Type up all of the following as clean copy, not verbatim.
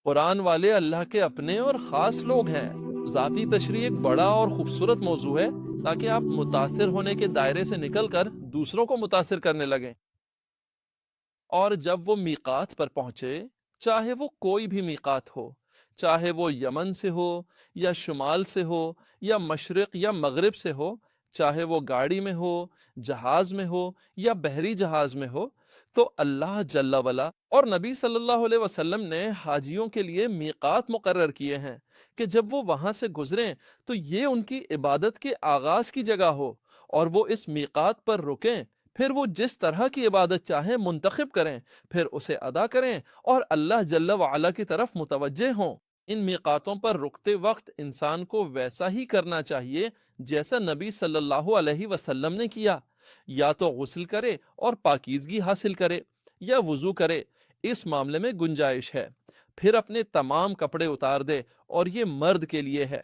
قرآن والے اللہ کے اپنے اور خاص لوگ ہیں۔ ذاتی تشریح ایک بڑا اور خوبصورت موضوع ہے تاکہ آپ متاثر ہونے کے دائرے سے نکل کر دوسروں کو متاثر کرنے لگیں۔ اور جب وہ میقات پر پہنچے، چاہے وہ کوئی بھی میقات ہو، چاہے وہ یمن سے ہو یا شمال سے ہو یا مشرق یا مغرب سے ہو، چاہے وہ گاڑی میں ہو، جہاز میں ہو یا بحری جہاز میں ہو، تو اللہ جل وعلا اور نبی صلی اللہ علیہ وسلم نے حاجیوں کے لیے میقات مقرر کیے ہیں کہ جب وہ وہاں سے گزریں تو یہ ان کی عبادت کے آغاز کی جگہ ہو، اور وہ اس میقات پر رکیں، پھر وہ جس طرح کی عبادت چاہیں منتخب کریں، پھر اسے ادا کریں اور اللہ جل وعلا کی طرف متوجہ ہوں۔ ان میقاتوں پر رکتے وقت انسان کو ویسا ہی کرنا چاہیے جیسا نبی صلی اللہ علیہ وسلم نے کیا، یا تو غسل کرے اور پاکیزگی حاصل کرے یا وضو کرے، اس معاملے میں گنجائش ہے، پھر اپنے تمام کپڑے اتار دے، اور یہ مرد کے لیے ہے۔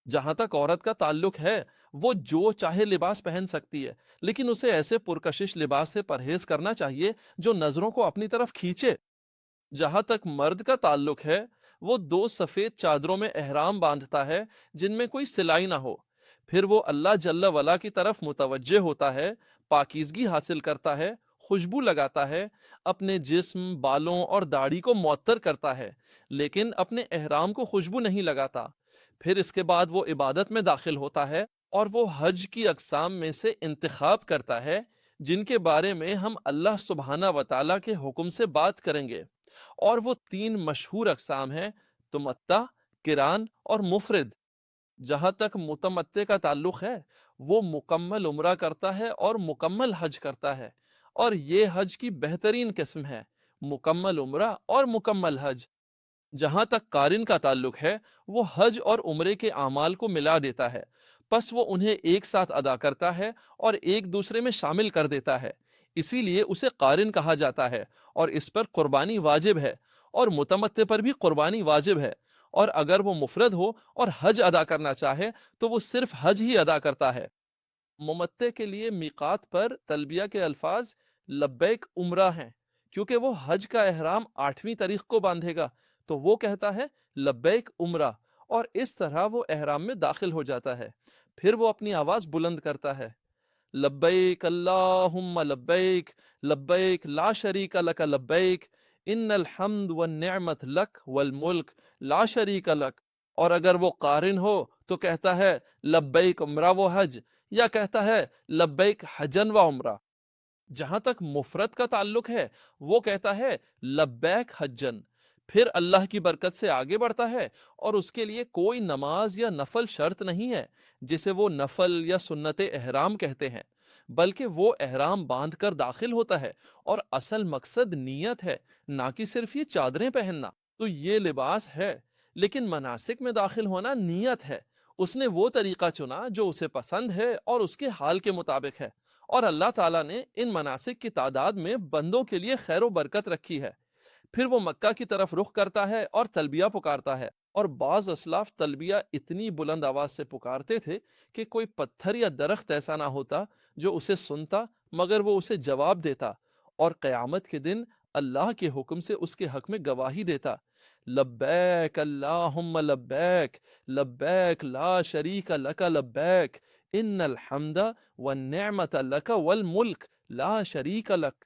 جہاں تک عورت کا تعلق ہے، وہ جو چاہے لباس پہن سکتی ہے، لیکن اسے ایسے پرکشش لباس سے پرہیز کرنا چاہیے جو نظروں کو اپنی طرف کھینچے۔ جہاں تک مرد کا تعلق ہے، وہ 2 سفید چادروں میں احرام باندھتا ہے جن میں کوئی سلائی نہ ہو، پھر وہ اللہ جل وعلا کی طرف متوجہ ہوتا ہے، پاکیزگی حاصل کرتا ہے، خوشبو لگاتا ہے، اپنے جسم، بالوں اور داڑھی کو معطر کرتا ہے، لیکن اپنے احرام کو خوشبو نہیں لگاتا۔ پھر اس کے بعد وہ عبادت میں داخل ہوتا ہے، اور وہ حج کی اقسام میں سے انتخاب کرتا ہے جن کے بارے میں ہم اللہ سبحانہ و تعالیٰ کے حکم سے بات کریں گے۔ اور وہ 3 مشہور اقسام ہیں: تمتع، قران اور مفرد۔ جہاں تک متمتع کا تعلق ہے، وہ مکمل عمرہ کرتا ہے اور مکمل حج کرتا ہے، اور یہ حج کی بہترین قسم ہے، مکمل عمرہ اور مکمل حج۔ جہاں تک قارن کا تعلق ہے، وہ حج اور عمرے کے اعمال کو ملا دیتا ہے، پس وہ انہیں ایک ساتھ ادا کرتا ہے اور ایک دوسرے میں شامل کر دیتا ہے، اسی لیے اسے قارن کہا جاتا ہے، اور اس پر قربانی واجب ہے، اور متمتع پر بھی قربانی واجب ہے۔ اور اگر وہ مفرد ہو اور حج ادا کرنا چاہے تو وہ صرف حج ہی ادا کرتا ہے۔ ممتع کے لیے میقات پر تلبیہ کے الفاظ لبیک عمرہ ہیں، کیونکہ وہ حج کا احرام 8ویں تاریخ کو باندھے گا، تو وہ کہتا ہے لبیک عمرہ، اور اس طرح وہ احرام میں داخل ہو جاتا ہے۔ پھر وہ اپنی آواز بلند کرتا ہے: لبیک اللہم لبیک، لبیک لا شریک لک لبیک، ان الحمد والنعمت لک والملک لا شریک لک۔ اور اگر وہ قارن ہو تو کہتا ہے لبیک عمرہ و حج، یا کہتا ہے لبیک حجن و عمرہ۔ جہاں تک مفرد کا تعلق ہے، وہ کہتا ہے لبیک حجن، پھر اللہ کی برکت سے آگے بڑھتا ہے، اور اس کے لیے کوئی نماز یا نفل شرط نہیں ہے جسے وہ نفل یا سنت احرام کہتے ہیں، بلکہ وہ احرام باندھ کر داخل ہوتا ہے، اور اصل مقصد نیت ہے، نہ کہ صرف یہ چادریں پہننا۔ تو یہ لباس ہے، لیکن مناسک میں داخل ہونا نیت ہے۔ اس نے وہ طریقہ چنا جو اسے پسند ہے اور اس کے حال کے مطابق ہے، اور اللہ تعالیٰ نے ان مناسک کی تعداد میں بندوں کے لیے خیر و برکت رکھی ہے۔ پھر وہ مکہ کی طرف رخ کرتا ہے اور تلبیہ پکارتا ہے، اور بعض اسلاف تلبیہ اتنی بلند آواز سے پکارتے تھے کہ کوئی پتھر یا درخت ایسا نہ ہوتا جو اسے سنتا مگر وہ اسے جواب دیتا، اور قیامت کے دن اللہ کے حکم سے اس کے حق میں گواہی دیتا: لبیک اللہم لبیک، لبیک لا شریک لک لبیک، ان الحمد والنعمت لک والملک لا شریک لک۔